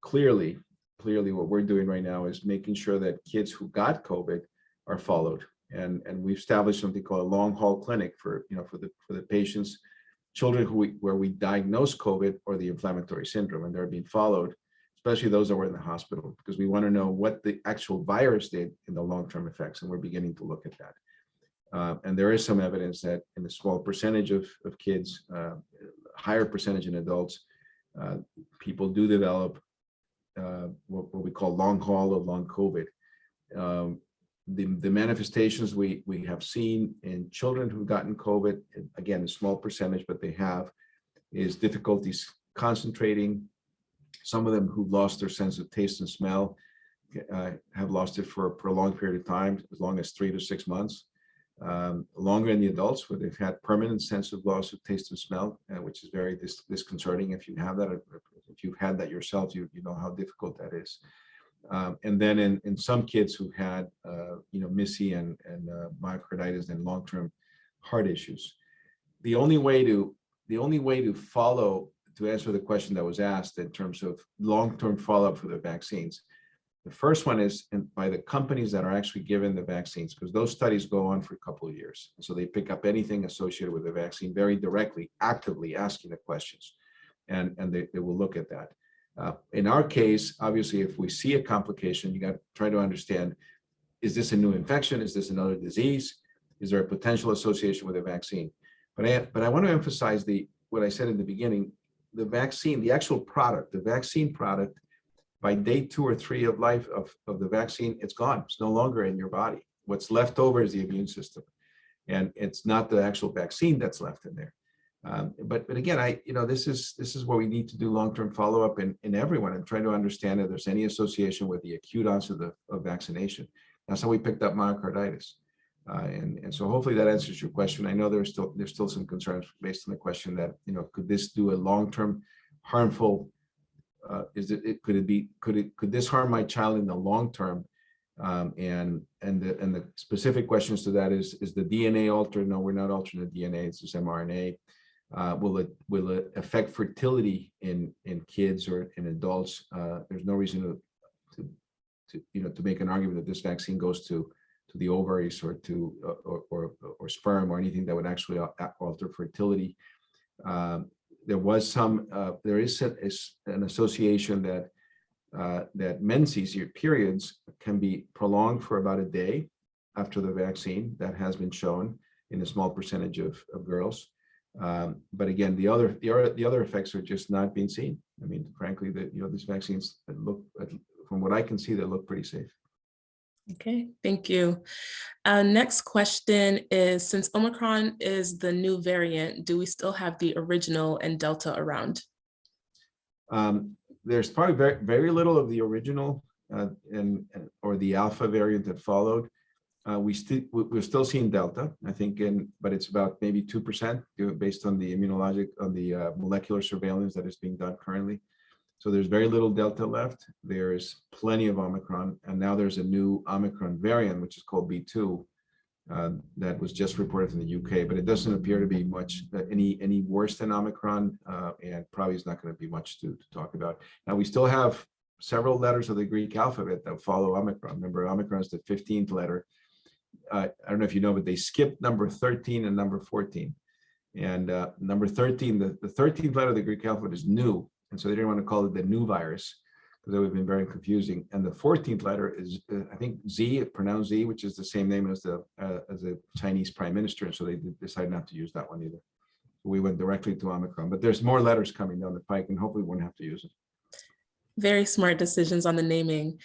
clearly what we're doing right now is making sure that kids who got COVID are followed. And we've established something called a long haul clinic for the patients, children where we diagnose COVID or the inflammatory syndrome, and they're being followed, especially those that were in the hospital, because we want to know what the actual virus did in the long-term effects, and we're beginning to look at that. And there is some evidence that in a small percentage of kids, higher percentage in adults, people do develop what we call long haul or long COVID. The manifestations we have seen in children who've gotten COVID, again, a small percentage, but they have, is difficulties concentrating. Some of them who lost their sense of taste and smell have lost it for a prolonged period of time, as long as 3 to 6 months. Longer in the adults, where they've had permanent sense of loss of taste and smell, which is very disconcerting. If you have that, if you've had that yourself, you know how difficult that is. And then in some kids who had MIS-C and myocarditis and long-term heart issues, the only way to follow, to answer the question that was asked in terms of long-term follow-up for the vaccines, the first one is by the companies that are actually given the vaccines, because those studies go on for a couple of years. And so they pick up anything associated with the vaccine very directly, actively asking the questions, and they will look at that. In our case, obviously, if we see a complication, you got to try to understand, is this a new infection? Is this another disease? Is there a potential association with a vaccine? But I want to emphasize what I said in the beginning, the vaccine, the actual product, the vaccine product, by day 2 or 3 of life of the vaccine, it's gone. It's no longer in your body. What's left over is the immune system. And it's not the actual vaccine that's left in there. But again, this is where we need to do long-term follow-up in everyone and try to understand if there's any association with the acute onset of vaccination. That's how we picked up myocarditis. And so hopefully that answers your question. I know there's still some concerns based on the question that, could this do a long-term harmful, could this harm my child in the long term? And the specific questions to that is the DNA altered? No, we're not altering the DNA, it's just mRNA. Will it affect fertility in kids or in adults? There's no reason to make an argument that this vaccine goes to the ovaries or or sperm or anything that would actually alter fertility. There is an association that menses, your periods, can be prolonged for about a day after the vaccine. That has been shown in a small percentage of girls. But again, the other effects are just not being seen. I mean, frankly, these vaccines look, from what I can see, they look pretty safe. Okay, thank you. Next question is, since Omicron is the new variant, do we still have the original and Delta around? There's probably very little of the original or the Alpha variant that followed. We're still seeing Delta, I think, but it's about maybe 2% based on the molecular surveillance that is being done currently. So there's very little Delta left. There's plenty of Omicron, and now there's a new Omicron variant, which is called B2, that was just reported in the UK, but it doesn't appear to be much any worse than Omicron, and probably is not going to be much to talk about. Now, we still have several letters of the Greek alphabet that follow Omicron. Remember, Omicron is the 15th letter. I don't know if you know, but they skipped number 13 and number 14. And number 13, the 13th letter of the Greek alphabet is nu. And so they didn't want to call it the new virus because that would have been very confusing. And the 14th letter is, I think, Z, pronounced Z, which is the same name as the Chinese prime minister. And so they decided not to use that one either. We went directly to Omicron, but there's more letters coming down the pike and hopefully we won't have to use it. Very smart decisions on the naming.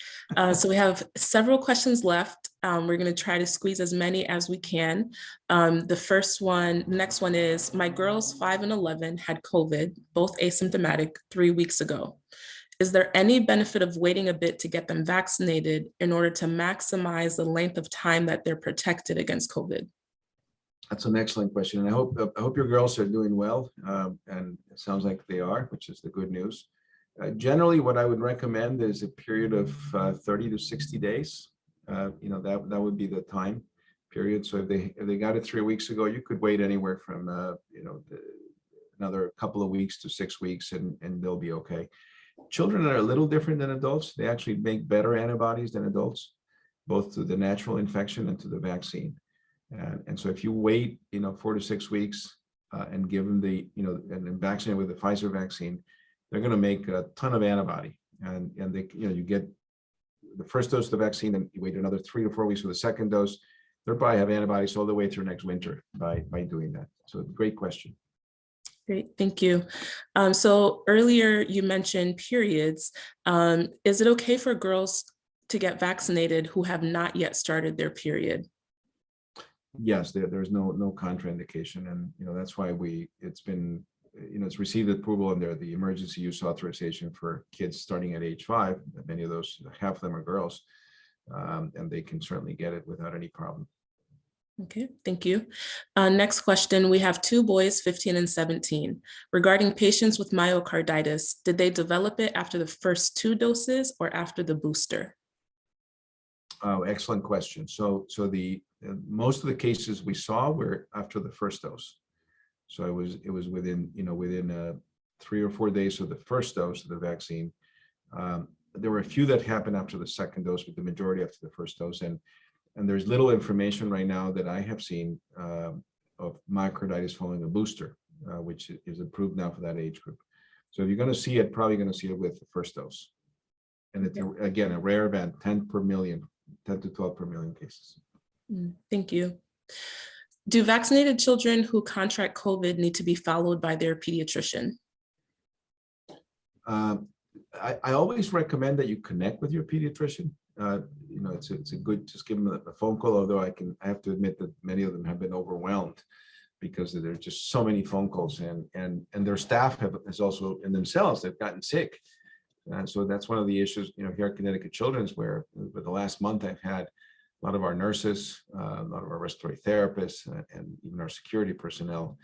So we have several questions left. We're going to try to squeeze as many as we can. Next one is, my girls 5 and 11 had COVID, both asymptomatic, 3 weeks ago. Is there any benefit of waiting a bit to get them vaccinated in order to maximize the length of time that they're protected against COVID? That's an excellent question. And I hope your girls are doing well. And it sounds like they are, which is the good news. Generally, what I would recommend is a period of 30 to 60 days. That would be the time period. So if they got it 3 weeks ago, you could wait anywhere from another couple of weeks to 6 weeks, and they'll be okay. Children are a little different than adults. They actually make better antibodies than adults, both to the natural infection and to the vaccine. And so if you wait, 4 to 6 weeks and give them and then vaccinate with the Pfizer vaccine, they're going to make a ton of antibody. And they, you get the first dose of the vaccine, and you wait another 3 to 4 weeks for the second dose. They'll probably have antibodies all the way through next winter by doing that. So great question. Great, thank you. So earlier you mentioned periods. Is it okay for girls to get vaccinated who have not yet started their period? Yes, there's no contraindication, and that's why it's received approval under the emergency use authorization for kids starting at age 5. Many of those, half of them are girls, and they can certainly get it without any problem. Okay, thank you. Next question, we have 2 boys, 15 and 17. Regarding patients with myocarditis, did they develop it after the first 2 doses or after the booster? Oh, excellent question. So the most of the cases we saw were after the first dose. So it was within 3 or 4 days of the first dose of the vaccine. There were a few that happened after the second dose, but the majority after the first dose. And there's little information right now that I have seen of myocarditis following a booster, which is approved now for that age group. So if you're going to see it, probably going to see it with the first dose. And it's, again, a rare event, 10 to 12 per million cases. Thank you. Do vaccinated children who contract COVID need to be followed by their pediatrician? I always recommend that you connect with your pediatrician. It's a good, just give them a phone call, although I have to admit that many of them have been overwhelmed because there's just so many phone calls, and their staff has also in themselves, they've gotten sick. And so that's one of the issues, here at Connecticut Children's, where for the last month I've had a lot of our nurses, a lot of our respiratory therapists, and even our security personnel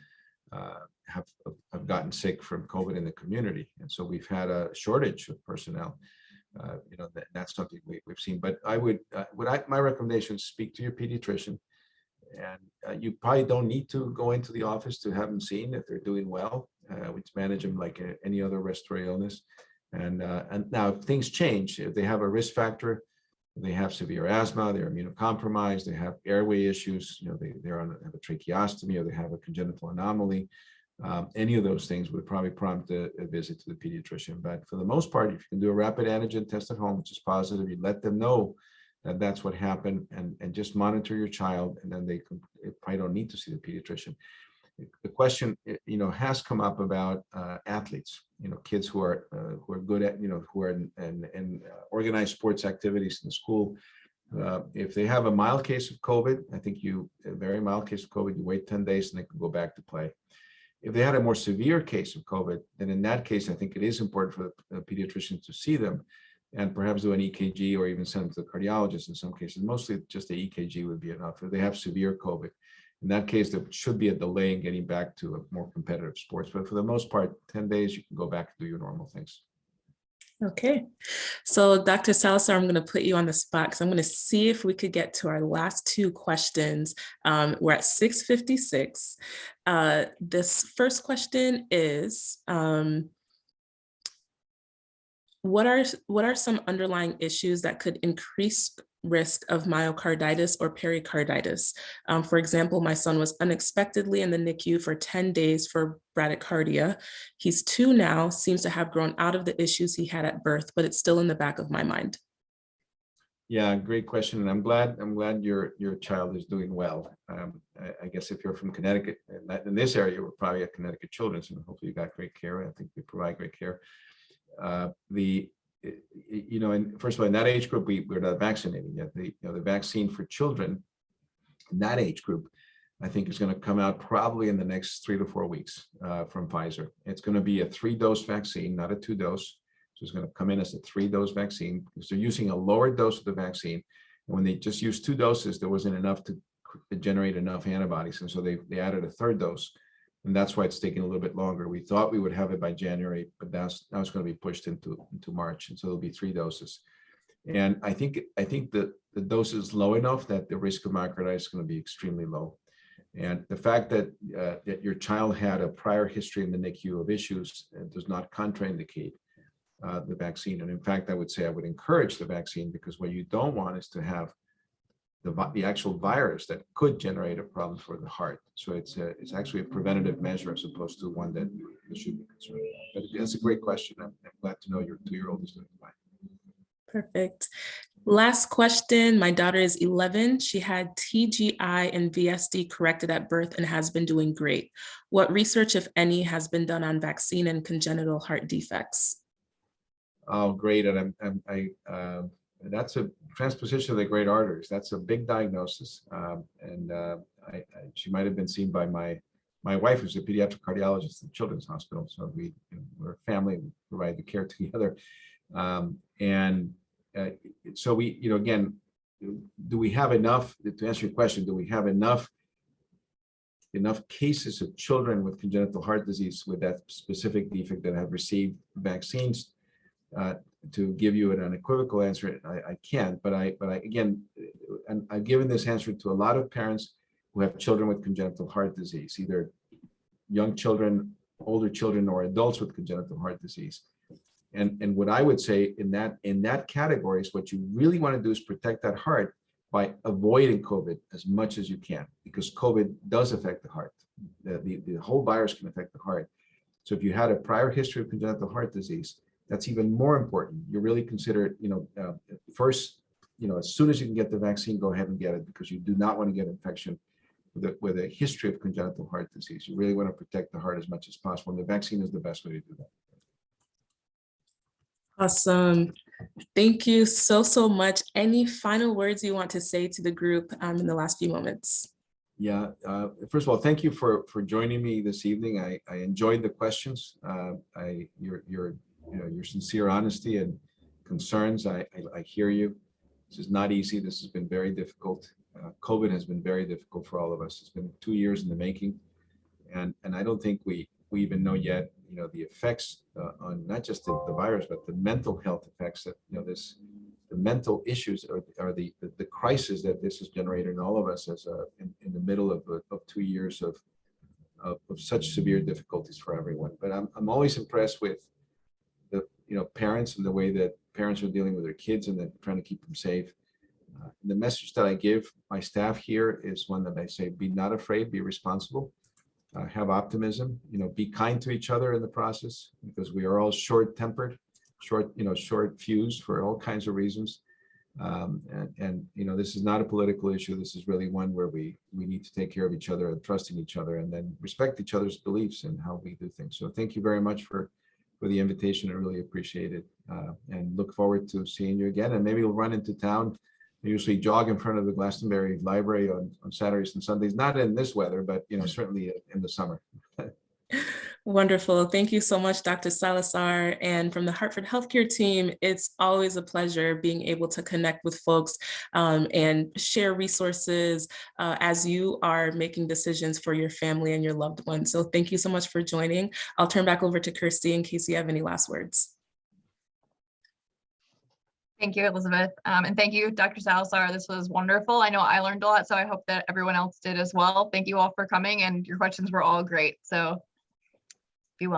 have gotten sick from COVID in the community. And so we've had a shortage of personnel. That's something we've seen. But my recommendation is speak to your pediatrician. And you probably don't need to go into the office to have them seen if they're doing well. We manage them like any other respiratory illness. And now if things change, if they have a risk factor, they have severe asthma, they're immunocompromised, they have airway issues, they have a tracheostomy, or they have a congenital anomaly, any of those things would probably prompt a visit to the pediatrician. But for the most part, if you can do a rapid antigen test at home, which is positive, you let them know that that's what happened, and just monitor your child, and then they probably don't need to see the pediatrician. The question, has come up about athletes, kids who are good at, who are in organized sports activities in the school. If they have a mild case of COVID, I think a very mild case of COVID, you wait 10 days and they can go back to play. If they had a more severe case of COVID, then in that case, I think it is important for the pediatrician to see them and perhaps do an EKG, or even send them to the cardiologist in some cases. Mostly just the EKG would be enough. If they have severe COVID, in that case, there should be a delay in getting back to a more competitive sports. But for the most part, 10 days, you can go back and do your normal things. Okay. So Dr. Salazar, I'm going to put you on the spot because I'm going to see if we could get to our last 2 questions. We're at 6:56. This first question is, what are some underlying issues that could increase risk of myocarditis or pericarditis? For example, my son was unexpectedly in the NICU for 10 days for bradycardia. He's 2 now, seems to have grown out of the issues he had at birth, but it's still in the back of my mind. Yeah, great question. And I'm glad your child is doing well. I guess if you're from Connecticut, in this area, we're probably at Connecticut Children's, and hopefully you got great care. I think we provide great care. and first of all, in that age group, we're not vaccinating yet. The vaccine for children in that age group, I think, is going to come out probably in the next 3 to 4 weeks from Pfizer. It's going to be a 3-dose vaccine, not a 2-dose. So it's going to come in as a 3-dose vaccine because they're using a lower dose of the vaccine. And when they just used 2 doses, there wasn't enough to generate enough antibodies. And so they added a 3rd dose. And that's why it's taking a little bit longer. We thought we would have it by January, but now it's going to be pushed into March. And so it'll be 3 doses. And I think that the dose is low enough that the risk of myocarditis is going to be extremely low. And the fact that your child had a prior history in the NICU of issues does not contraindicate the vaccine. And in fact, I would say I would encourage the vaccine, because what you don't want is to have the actual virus that could generate a problem for the heart. So it's actually a preventative measure as opposed to one that you should be concerned about. But that's a great question. I'm glad to know your 2-year-old is doing fine. Perfect. Last question. My daughter is 11. She had TGI and VSD corrected at birth and has been doing great. What research, if any, has been done on vaccine and congenital heart defects? Oh, great. And that's a transposition of the great arteries. That's a big diagnosis. She might have been seen by my wife, who's a pediatric cardiologist at Children's Hospital. So we're a family, we provide the care together. So we, again, do we have enough, to answer your question, do we have enough cases of children with congenital heart disease with that specific defect that have received vaccines to give you an unequivocal answer? I can't, but again, I've given this answer to a lot of parents who have children with congenital heart disease, either young children, older children, or adults with congenital heart disease. And what I would say in that category is what you really want to do is protect that heart by avoiding COVID as much as you can, because COVID does affect the heart. The whole virus can affect the heart. So if you had a prior history of congenital heart disease, that's even more important. You really consider, first, as soon as you can get the vaccine, go ahead and get it, because you do not want to get infection with a history of congenital heart disease. You really want to protect the heart as much as possible. And the vaccine is the best way to do that. Awesome. Thank you so much. Any final words you want to say to the group in the last few moments? Yeah. First of all, thank you for joining me this evening. I enjoyed the questions. Your sincere honesty and concerns. I hear you. This is not easy. This has been very difficult. COVID has been very difficult for all of us. It's been 2 years in the making, and I don't think we even know yet, the effects on not just the virus, but the mental health effects that, the mental issues are the crisis that this has generated in all of us as in the middle of 2 years of such severe difficulties for everyone. But I'm always impressed with the parents and the way that parents are dealing with their kids and then trying to keep them safe. The message that I give my staff here is one that I say: be not afraid, be responsible. Have optimism, be kind to each other in the process, because we are all short-tempered, short fused for all kinds of reasons. This is not a political issue. This is really one where we need to take care of each other and trust in each other, and then respect each other's beliefs and how we do things. So thank you very much for the invitation. I really appreciate it, and look forward to seeing you again. And maybe we'll run into town. I usually jog in front of the Glastonbury Library on Saturdays and Sundays, not in this weather, but certainly in the summer. Wonderful. Thank you so much, Dr. Salazar. And from the Hartford HealthCare team, it's always a pleasure being able to connect with folks and share resources as you are making decisions for your family and your loved ones. So thank you so much for joining. I'll turn back over to Kirsty in case you have any last words. Thank you, Elizabeth. And thank you, Dr. Salazar. This was wonderful. I know I learned a lot, so I hope that everyone else did as well. Thank you all for coming, and your questions were all great. So